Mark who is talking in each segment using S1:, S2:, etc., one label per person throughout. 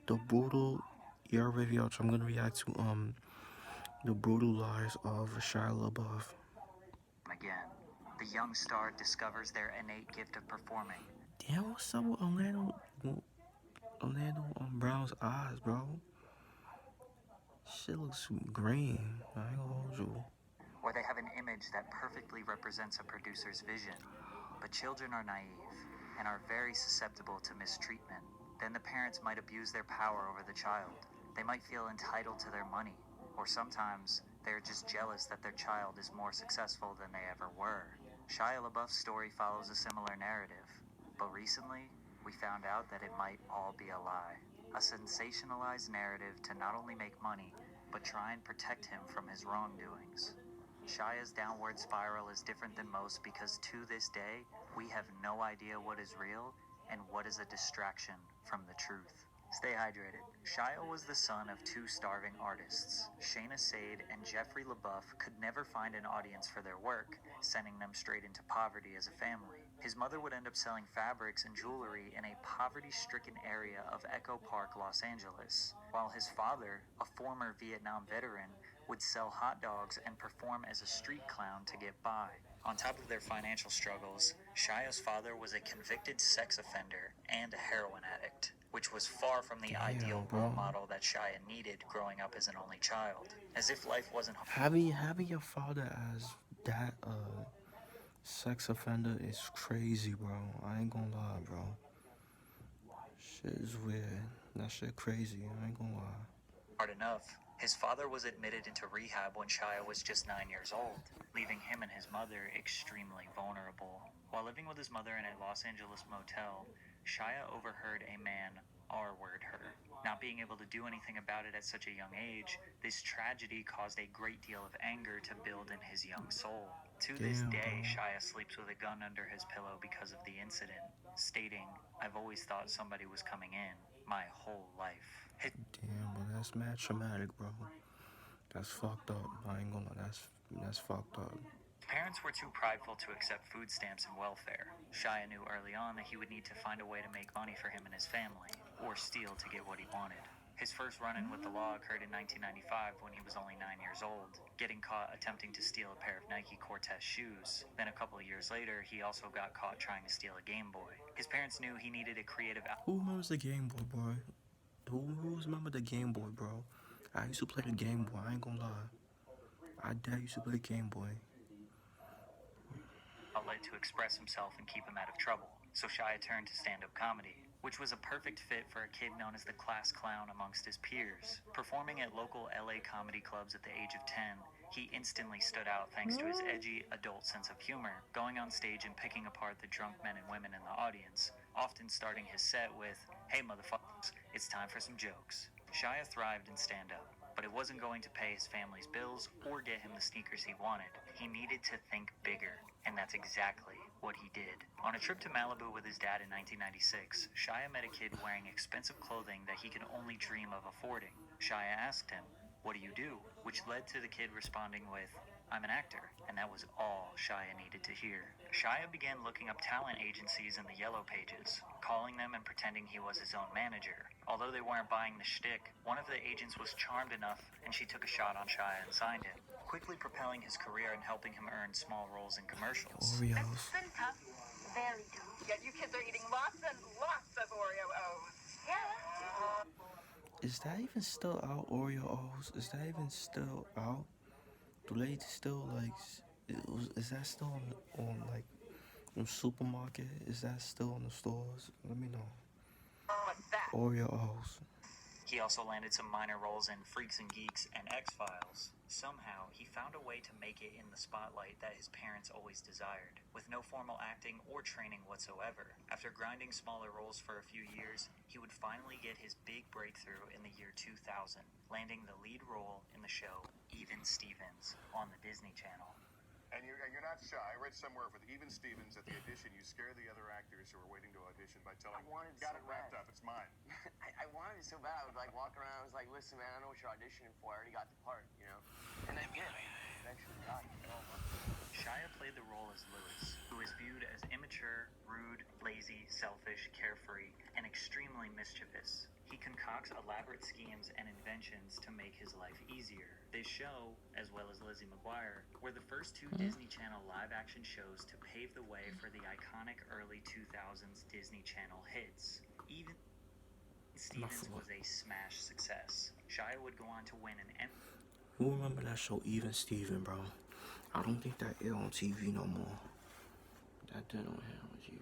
S1: The brutal. You're WavyOcho. I'm gonna react to the brutal lives of Shia LaBeouf.
S2: Again, the young star discovers their innate gift of performing.
S1: Damn, what's up with Orlando Brown's eyes, bro? Shit looks green. I ain't gonna hold you.
S2: Or they have an image that perfectly represents a producer's vision. But children are naive and are very susceptible to mistreatment. Then the parents might abuse their power over the child. They might feel entitled to their money, or sometimes they're just jealous that their child is more successful than they ever were. Shia LaBeouf's story follows a similar narrative, but recently we found out that it might all be a lie. A sensationalized narrative to not only make money, but try and protect him from his wrongdoings. Shia's downward spiral is different than most because to this day, we have no idea what is real and what is a distraction from the truth. Stay hydrated. Shia was the son of two starving artists. Shayna Sade and Jeffrey LaBeouf could never find an audience for their work, sending them straight into poverty as a family. His mother would end up selling fabrics and jewelry in a poverty-stricken area of Echo Park, Los Angeles, while his father, a former Vietnam veteran, would sell hot dogs and perform as a street clown to get by. On top of their financial struggles, Shia's father was a convicted sex offender and a heroin addict, which was far from the ideal
S1: Damn,
S2: role
S1: bro.
S2: model that Shia needed growing up as an only child. As if life wasn't
S1: Having your father as that sex offender is crazy, bro. I ain't gonna lie, bro. Shit is weird. That shit crazy. I ain't gonna lie.
S2: hard enough. His father was admitted into rehab when Shia was just 9 years old, leaving him and his mother extremely vulnerable. While living with his mother in a Los Angeles motel, Shia overheard a man R-word her. Not being able to do anything about it at such a young age, this tragedy caused a great deal of anger to build in his young soul. To this
S1: Damn, bro.
S2: day, Shia sleeps with a gun under his pillow because of the incident, stating, "I've always thought somebody was coming in my whole life."
S1: Damn, bro. That's mad traumatic, bro. That's fucked up. I ain't gonna lie. That's fucked up.
S2: Parents were too prideful to accept food stamps and welfare. Shia knew early on that he would need to find a way to make money for him and his family, or steal to get what he wanted. His first run-in with the law occurred in 1995 when he was only 9 years old, getting caught attempting to steal a pair of Nike Cortez shoes. Then a couple of years later, he also got caught trying to steal a Game Boy. His parents knew he needed a creative
S1: Who remembers the Game Boy, bro? Who remember the Game Boy, bro? I used to play the Game Boy. I ain't gonna lie. I dad used to play Game Boy.
S2: outlet to express himself and keep him out of trouble, so Shia turned to stand-up comedy, which was a perfect fit for a kid known as the class clown amongst his peers. Performing at local LA comedy clubs at the age of 10, he instantly stood out thanks to his edgy, adult sense of humor, going on stage and picking apart the drunk men and women in the audience, often starting his set with, "Hey motherfuckers, it's time for some jokes." Shia thrived in stand-up, but it wasn't going to pay his family's bills or get him the sneakers he wanted. He needed to think bigger, and that's exactly what he did. On a trip to Malibu with his dad in 1996, Shia met a kid wearing expensive clothing that he could only dream of affording. Shia asked him, "What do you do?" which led to the kid responding with, "I'm an actor," and that was all Shia needed to hear. Shia began looking up talent agencies in the yellow pages, calling them and pretending he was his own manager. Although they weren't buying the shtick, one of the agents was charmed enough and she took a shot on Shia and signed him, quickly propelling his career and helping him earn small roles in commercials.
S1: Oreos.
S3: Been tough, very tough. Yet you kids are eating lots and lots of Oreo O's. Yeah.
S1: Is that even still out? Oreos? Is that even still out? Do they still like? Is that still on like on supermarket? Is that still on the stores? Let me know.
S3: What's that?
S1: Oreos.
S2: He also landed some minor roles in Freaks and Geeks and X-Files. Somehow, he found a way to make it in the spotlight that his parents always desired, with no formal acting or training whatsoever. After grinding smaller roles for a few years, he would finally get his big breakthrough in the year 2000, landing the lead role in the show Even Stevens on the Disney Channel.
S4: And you're not shy. I read somewhere with Even Stevens at the audition, you scare the other actors who are waiting to audition by telling them, got it wrapped up, it's mine.
S5: I wanted it so bad. I would like walk around. I was like, listen, man, I know what you're auditioning for. I already got the part, you know. And then
S2: Shia played the role as Louis, who is viewed as immature, rude, lazy, selfish, carefree, and extremely mischievous. He concocts elaborate schemes and inventions to make his life easier. This show, as well as Lizzie McGuire, were the first two Disney Channel live-action shows to pave the way for the iconic early 2000s Disney Channel hits. Even Stevens was a smash success. Shia would go on to win an Emmy.
S1: Who remember that show, Even Steven, bro? I don't think that aired on TV no more. That didn't air on TV.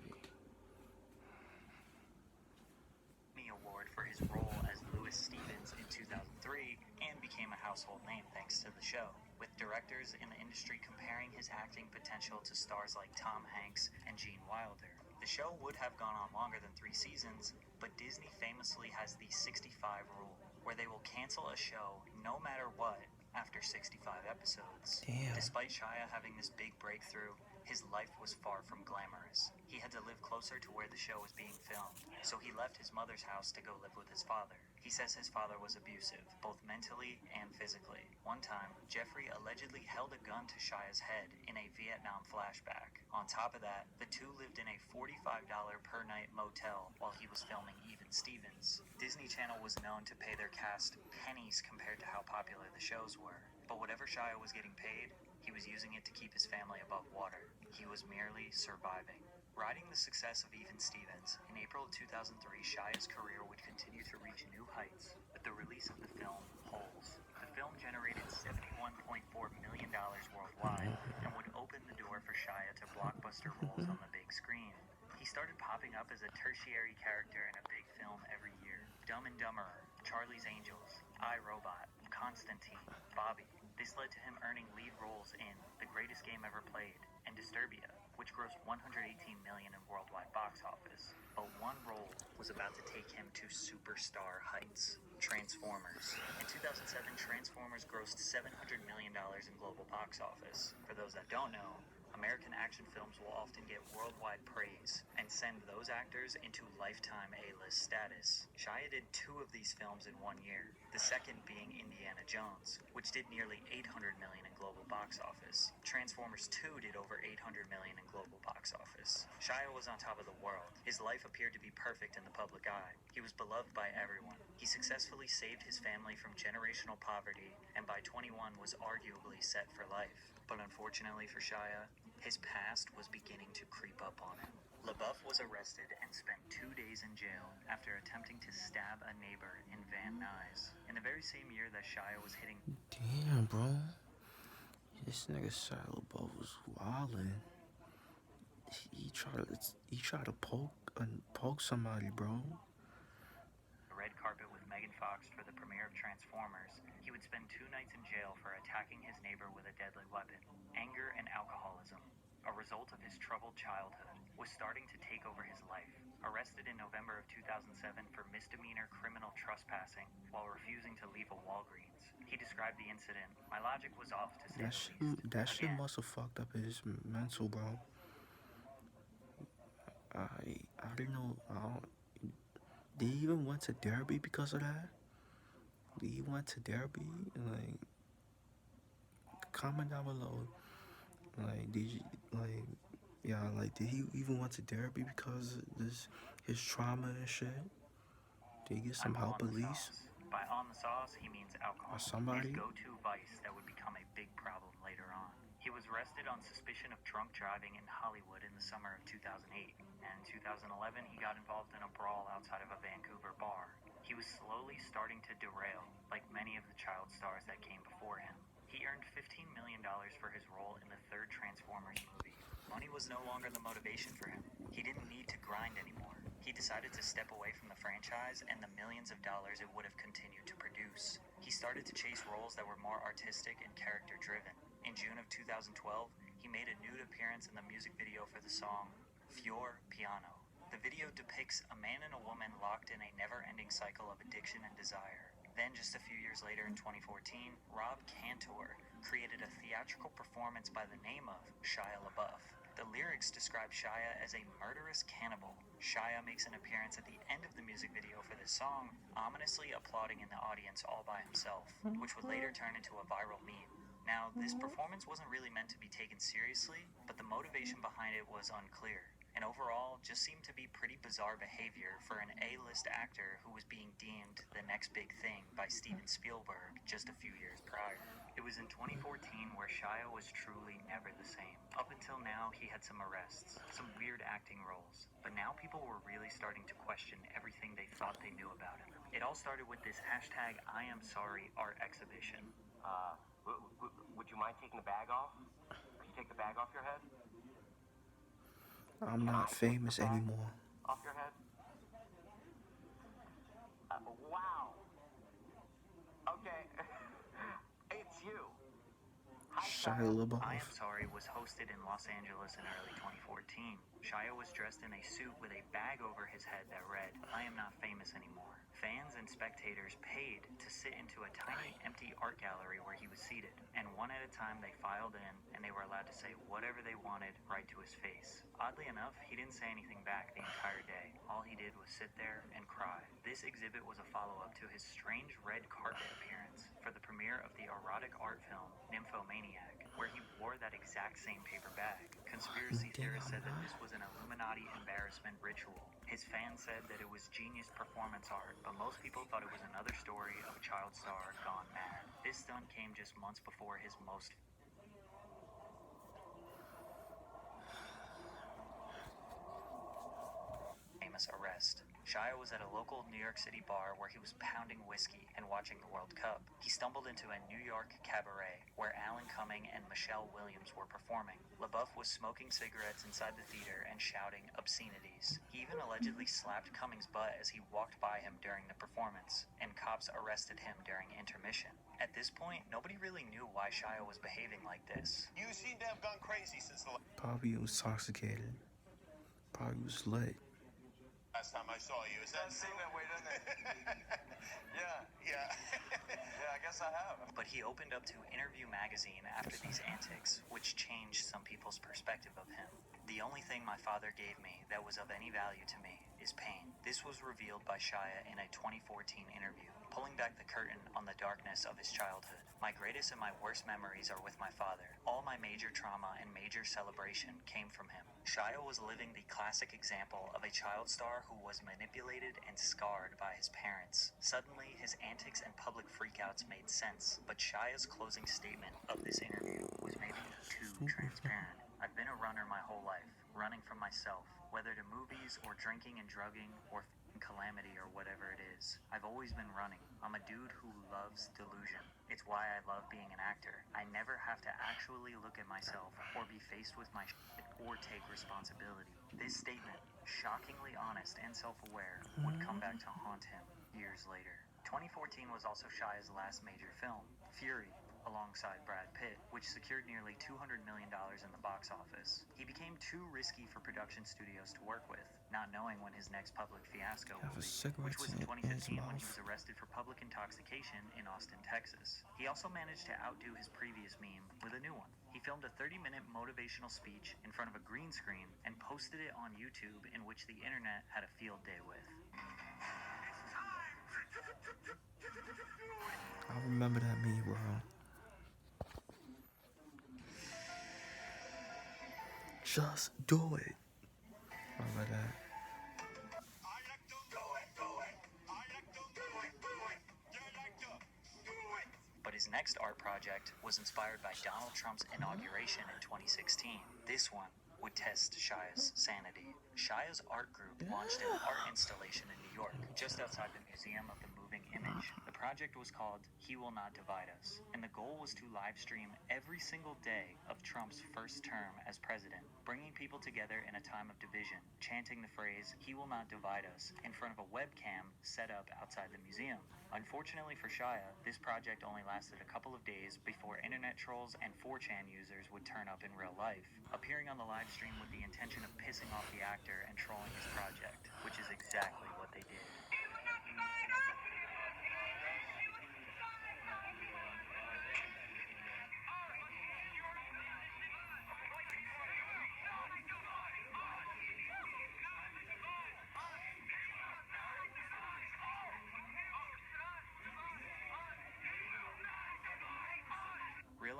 S2: Award for his role as Louis Stevens in 2003 and became a household name thanks to the show, with directors in the industry comparing his acting potential to stars like Tom Hanks and Gene Wilder. The show would have gone on longer than 3 seasons, but Disney famously has the 65 rule, where they will cancel a show no matter what after 65 episodes.
S1: Damn.
S2: Despite Shia having this big breakthrough, his life was far from glamorous. He had to live closer to where the show was being filmed, so he left his mother's house to go live with his father. He says his father was abusive, both mentally and physically. One time, Jeffrey allegedly held a gun to Shia's head in a Vietnam flashback. On top of that, the two lived in a $45 per night motel while he was filming Even Stevens. Disney Channel was known to pay their cast pennies compared to how popular the shows were. But whatever Shia was getting paid, he was using it to keep his family above water. He was merely surviving. Riding the success of Even Stevens, in April of 2003, Shia's career would continue to reach new heights with the release of the film Holes. The film generated $71.4 million worldwide and would open the door for Shia to blockbuster roles on the big screen. He started popping up as a tertiary character in a big film every year. Dumb and Dumberer, Charlie's Angels, I, Robot, Constantine, Bobby. This led to him earning lead roles in The Greatest Game Ever Played and Disturbia, which grossed $118 million in worldwide box office. But one role was about to take him to superstar heights: Transformers. In 2007, Transformers grossed $700 million in global box office. For those that don't know, American action films will often get worldwide praise and send those actors into lifetime A-list status. Shia did 2 of these films in 1 year, the second being Indiana Jones, which did nearly $800 million in global box office. Transformers 2 did over $800 million in global box office. Shia was on top of the world. His life appeared to be perfect in the public eye. He was beloved by everyone. He successfully saved his family from generational poverty, and by 21 was arguably set for life. But unfortunately for Shia, his past was beginning to creep up on him. LaBeouf was arrested and spent 2 days in jail after attempting to stab a neighbor in Van Nuys. In the very same year that Shia was hitting...
S1: Damn, bro. This nigga Shia LaBeouf was wildin'. He tried to poke somebody, bro.
S2: the red carpet with Megan Fox for the premiere of Transformers, he would spend 2 nights in jail for attacking his neighbor with a deadly weapon. Anger and alcoholism, a result of his troubled childhood, was starting to take over his life. Arrested in November of 2007 for misdemeanor criminal trespassing while refusing to leave a Walgreens. He described the incident: "My logic was off, to say the least."
S1: That shit must have fucked up his mental, bro. I didn't know. Did he even went to therapy because of that? Did he went to therapy? Like, comment down below. Like, did he even went to therapy because of his trauma and shit? Did he get some help at least?
S2: By on the sauce, he means alcohol.
S1: Or somebody?
S2: His go-to vice that would become a big problem later on. He was arrested on suspicion of drunk driving in Hollywood in the summer of 2008. And in 2011, he got involved in a brawl outside of a Vancouver bar. He was slowly starting to derail, like many of the child stars that came before him. He earned $15 million for his role in the 3rd Transformers movie. Money was no longer the motivation for him. He didn't need to grind anymore. He decided to step away from the franchise and the millions of dollars it would have continued to produce. He started to chase roles that were more artistic and character-driven. In June of 2012, he made a nude appearance in the music video for the song Fior Piano. The video depicts a man and a woman locked in a never-ending cycle of addiction and desire. Then, just a few years later in 2014, Rob Cantor created a theatrical performance by the name of Shia LaBeouf. The lyrics describe Shia as a murderous cannibal. Shia makes an appearance at the end of the music video for this song, ominously applauding in the audience all by himself, which would later turn into a viral meme. Now, this performance wasn't really meant to be taken seriously, but the motivation behind it was unclear, and overall just seemed to be pretty bizarre behavior for an A-list actor who was being deemed the next big thing by Steven Spielberg just a few years prior. It was in 2014 where Shia was truly never the same. Up until now, he had some arrests, some weird acting roles, but now people were really starting to question everything they thought they knew about him. It all started with this hashtag I am sorry art exhibition.
S5: Would you mind taking the bag off? Could you take the bag off your head?
S1: I'm not famous anymore.
S5: Off your head? Wow. Okay. It's you. Hi,
S1: Shia LaBeouf.
S2: I Am Sorry was hosted in Los Angeles in early 2014. Shia was dressed in a suit with a bag over his head that read, I am not famous anymore. Fans and spectators paid to sit into a tiny empty art gallery where he was seated, and one at a time they filed in and they were allowed to say whatever they wanted right to his face. Oddly enough, he didn't say anything back the entire day. All he did was sit there and cry. This exhibit was a follow-up to his strange red carpet appearance for the premiere of the erotic art film Nymphomaniac, where he wore that exact same paper bag. Conspiracy theorists said that this was an Illuminati embarrassment ritual. His fans said that it was genius performance art, but most people thought it was another story of a child star gone mad. This stunt came just months before his most famous arrest. Shia was at a local New York City bar where he was pounding whiskey and watching the World Cup. He stumbled into a New York cabaret where Alan Cumming and Michelle Williams were performing. LaBeouf was smoking cigarettes inside the theater and shouting obscenities. He even allegedly slapped Cumming's butt as he walked by him during the performance, and cops arrested him during intermission. At this point, nobody really knew why Shia was behaving like this.
S4: You seem to have gone crazy since the
S1: Probably intoxicated. Probably was lit.
S4: last time I saw you. Is that
S5: seem that way, doesn't it? Yeah,
S4: yeah.
S5: I guess I have.
S2: But he opened up to Interview magazine after these antics, which changed some people's perspective of him. The only thing my father gave me that was of any value to me is pain. This was revealed by Shia in a 2014 interview, pulling back the curtain on the darkness of his childhood. My greatest and my worst memories are with my father. All my major trauma and major celebration came from him. Shia was living the classic example of a child star who was manipulated and scarred by his parents. Suddenly, his antics and public freakouts made sense, but Shia's closing statement of this interview was maybe too transparent. I've been a runner my whole life, running from myself, whether to movies or drinking and drugging or calamity or whatever it is. I've always been running. I'm a dude who loves delusion. It's why I love being an actor. I never have to actually look at myself or be faced with my shit or take responsibility. This statement, shockingly honest and self-aware, would come back to haunt him years later. 2014 was also Shia's last major film, Fury, alongside Brad Pitt, which secured nearly $200 million in the box office. He became too risky for production studios to work with, not knowing when his next public fiasco would be, which was in 2015 when he was arrested for public intoxication in Austin, Texas. He also managed to outdo his previous meme with a new one. He filmed a 30-minute motivational speech in front of a green screen and posted it on YouTube, in which the internet had a field day with.
S1: I remember that meme, bro. Just do it. Remember that?
S2: But his next art project was inspired by Donald Trump's inauguration in 2016. This one would test Shia's sanity. Shia's art group launched an art installation in New York, just outside the Museum of the Moving Image. The project was called He Will Not Divide Us, and the goal was to live stream every single day of Trump's first term as president, bringing people together in a time of division, chanting the phrase, "He will not divide us," in front of a webcam set up outside the museum. Unfortunately for Shia, this project only lasted a couple of days before internet trolls and 4chan users would turn up in real life, appearing on the live stream with the intention of pissing off the actor and trolling his project, which is exactly what they did.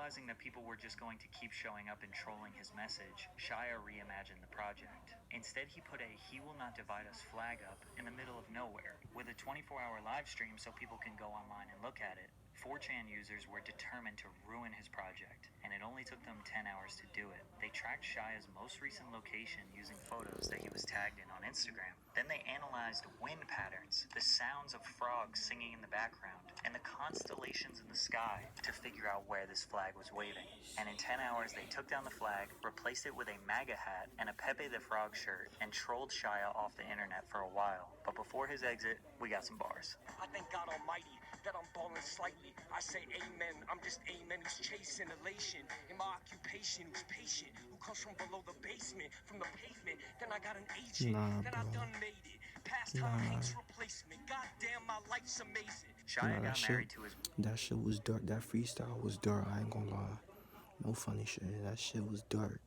S2: Realizing that people were just going to keep showing up and trolling his message, Shia reimagined the project. Instead, he put a "He Will Not Divide Us" flag up in the middle of nowhere, with a 24-hour live stream so people can go online and look at it. 4chan users were determined to ruin his project, and it only took them 10 hours to do it. They tracked Shia's most recent location using photos that he was tagged in on Instagram. Then they analyzed wind patterns, the sounds of frogs singing in the background, and the constellations in the sky to figure out where this flag was waving. And in 10 hours, they took down the flag, replaced it with a MAGA hat and a Pepe the Frog shirt, and trolled Shia off the internet for a while. But before his exit, we got some bars.
S6: I thank God Almighty that I'm balling slightly. I say amen, I'm just amen who's chasing elation. In my occupation, who's patient, who comes from below the basement, from the pavement. Then I got an agent, then I done made it. Past Tom Hanks replacement. Goddamn, my life's amazing.
S2: Shia got married to his
S1: That shit was dark. That freestyle was dark. I ain't gonna lie. No funny shit. That shit was dark.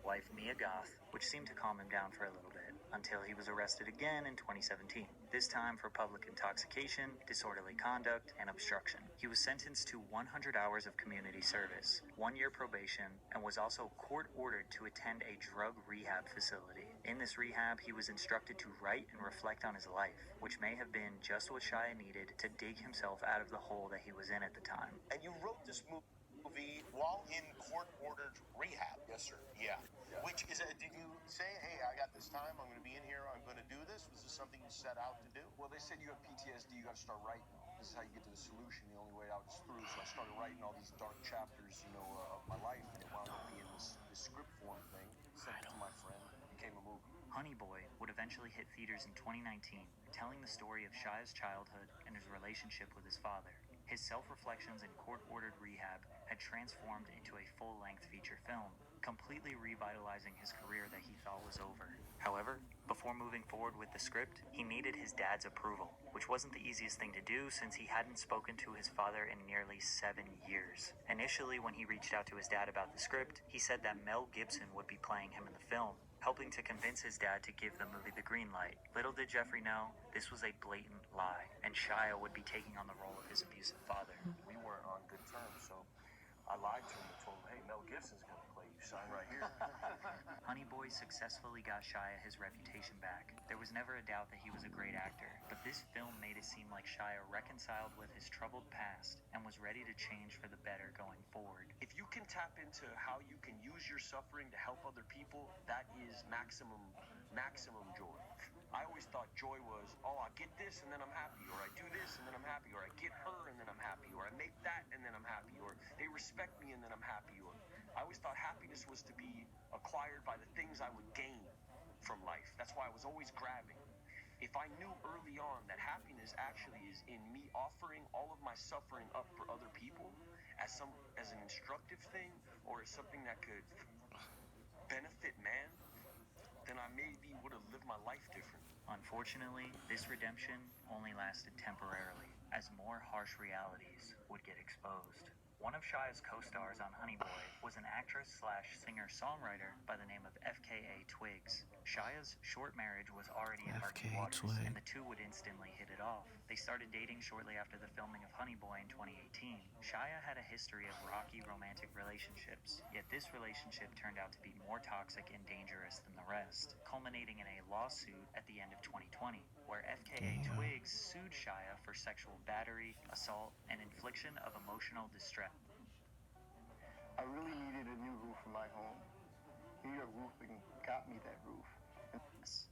S2: wife Mia Goth, which seemed to calm him down for a little bit, until he was arrested again in 2017, this time for public intoxication, disorderly conduct, and obstruction. He was sentenced to 100 hours of community service, 1 year probation, and was also court-ordered to attend a drug rehab facility. In this rehab, he was instructed to write and reflect on his life, which may have been just what Shia needed to dig himself out of the hole that he was in at the time.
S4: And you wrote this movie while in court-ordered rehab.
S7: Yes, sir.
S4: Yeah. Which is, did you say, hey, I got this time, I'm going to be in here, I'm going to do this? Was this something you set out to do?
S7: Well, they said you have PTSD, you got to start writing. This is how you get to the solution. The only way out is through. So I started writing all these dark chapters, of my life, and it wound up being this script form thing. Sent it to my friend, became a movie.
S2: Honey Boy would eventually hit theaters in 2019, telling the story of Shia's childhood and his relationship with his father. His self-reflections in court-ordered rehab had transformed into a full-length feature film, completely revitalizing his career that he thought was over. However, before moving forward with the script, he needed his dad's approval, which wasn't the easiest thing to do since he hadn't spoken to his father in nearly 7 years. Initially, when he reached out to his dad about the script, he said that Mel Gibson would be playing him in the film, helping to convince his dad to give the movie the green light. Little did Jeffrey know, this was a blatant lie, and Shia would be taking on the role of his abusive father.
S7: We weren't on good terms, so I lied to him and told him, hey, Mel Gibson's going to play you. Sign right here.
S2: Honey Boy successfully got Shia his reputation back. There was never a doubt that he was a great actor, but this film made it seem like Shia reconciled with his troubled past and was ready to change for the better going forward.
S6: If you can tap into how you can use your suffering to help other people, that is maximum joy. I always thought joy was, I get this and then I'm happy, or I do this and then I'm happy, or I get her and then I'm happy, or I make that and then I'm happy, or they respect me and then I'm happy, or I always thought happiness was to be acquired by the things I would gain from life. That's why I was always grabbing. If I knew early on that happiness actually is in me offering all of my suffering up for other people as an instructive thing or as something that could benefit man, then I maybe would have lived my life different.
S2: Unfortunately, this redemption only lasted temporarily, as more harsh realities would get exposed. One of Shia's co-stars on Honey Boy was an actress/singer-songwriter by the name of FKA Twigs. Shia's short marriage was already in murky waters, and the two would instantly hit it off. They started dating shortly after the filming of Honey Boy in 2018. Shia had a history of rocky romantic relationships, yet this relationship turned out to be more toxic and dangerous than the rest, culminating in a lawsuit at the end of 2020, where FKA Twigs sued Shia for sexual battery, assault, and infliction of emotional distress.
S8: I really needed a new roof for my home. New York Roofing got me that roof.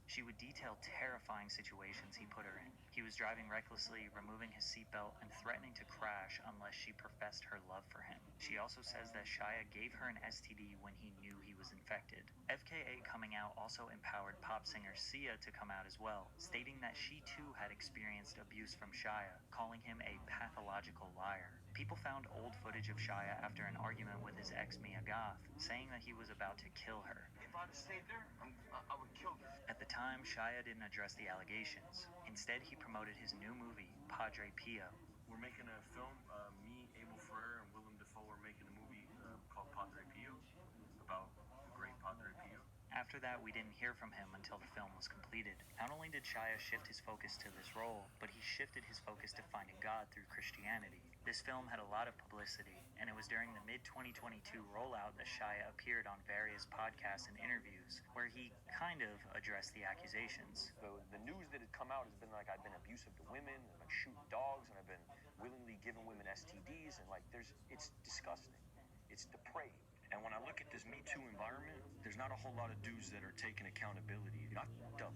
S2: She would detail terrifying situations he put her in. He was driving recklessly, removing his seatbelt, and threatening to crash unless she professed her love for him. She also says that Shia gave her an STD when he knew he was infected. FKA coming out also empowered pop singer Shia to come out as well, stating that she too had experienced abuse from Shia, calling him a pathological liar. People found old footage of Shia after an argument with his ex Mia Goth, saying that he was about to kill her.
S7: If I'd stayed there, I would kill her.
S2: At the time, Shia didn't address the allegations. Instead, he promoted his new movie, Padre Pio.
S7: We're making a film, me, Abel Ferrer, and Willem Dafoe are making a movie called Padre Pio, about the great Padre Pio.
S2: After that, we didn't hear from him until the film was completed. Not only did Shia shift his focus to this role, but he shifted his focus to finding God through Christianity. This film had a lot of publicity, and it was during the mid-2022 rollout that Shia appeared on various podcasts and interviews, where he kind of addressed the accusations.
S6: The news that had come out has been like I've been abusive to women, and I've been shooting dogs, and I've been willingly giving women STDs, and it's disgusting. It's depraved. And when I look at this Me Too environment, there's not a whole lot of dudes that are taking accountability. Not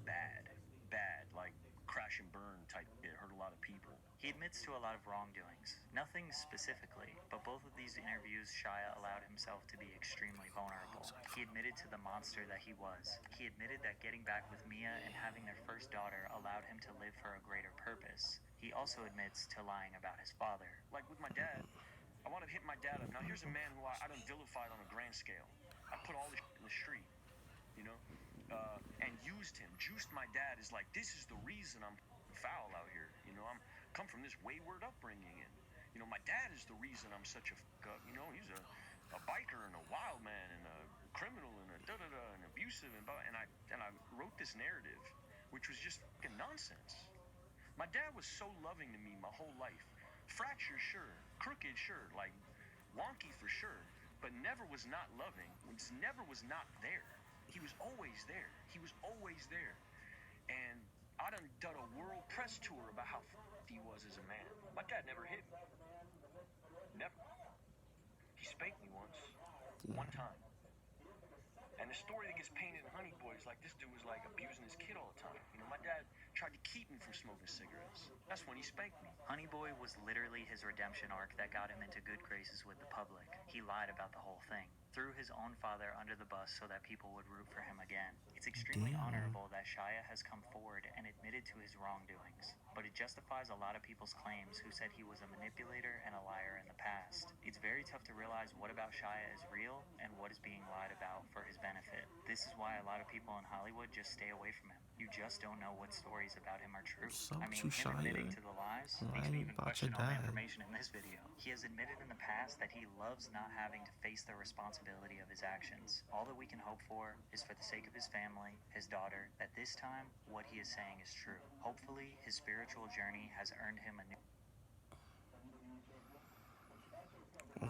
S6: bad, like crash and burn type. It hurt a lot of people.
S2: He admits to a lot of wrongdoings. Nothing specifically, but both of these interviews, Shia allowed himself to be extremely vulnerable. He admitted to the monster that he was. He admitted that getting back with Mia and having their first daughter allowed him to live for a greater purpose. He also admits to lying about his father.
S6: Like with my dad, I want to hit my dad up. Now, here's a man who I done vilified on a grand scale. I put all this in the street, you know, and used him. Juiced my dad is like, this is the reason I'm foul out here. You know, I'm come from this wayward upbringing, and you know, my dad is the reason I'm such a fuck up. You know, he's a biker and a wild man and a criminal and a da-da-da and abusive and I wrote this narrative, which was just fucking nonsense. My dad was so loving to me my whole life. Fractured, sure. Crooked, sure. Like, wonky for sure. But never was not loving. Never was not there. He was always there. He was always there. And I done a world press tour about how he was as a man. My dad never hit me. Never. He spanked me once. One time. And the story that gets painted in Honey Boy is like this dude was like abusing his kid all the time. You know, my dad tried to keep me from smoking cigarettes. That's when he spanked me.
S2: Honey Boy was literally his redemption arc that got him into good graces with the public. He lied about the whole thing, threw his own father under the bus so that people would root for him again. It's extremely honorable that Shia has come forward and admitted to his wrongdoings, but it justifies a lot of people's claims who said he was a manipulator and a liar in the past. It's very tough to realize what about Shia is real and what is being lied about for his benefit. This is why a lot of people in Hollywood just stay away from him. You just don't know what stories about him are true. I mean, him admitting to the lies makes me even question all the information in this video. He has admitted in the past that he loves not having to face the responsibility of his actions. All that we can hope for is for the sake of his family, his daughter, that this time what he is saying is true. Hopefully, his spiritual journey has earned him a new...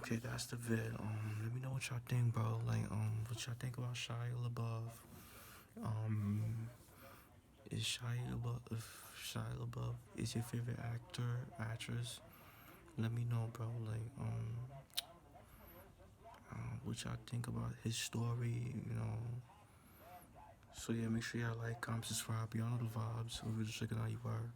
S1: Okay, that's the vid. Let me know what y'all think, bro. Like, what y'all think about Shia LaBeouf? Is Shia LaBeouf is your favorite actor, actress? Let me know, bro. Like, what y'all think about his story? You know. So yeah, make sure y'all like, comment, subscribe. Y'all know the vibes. We're just checking out you are.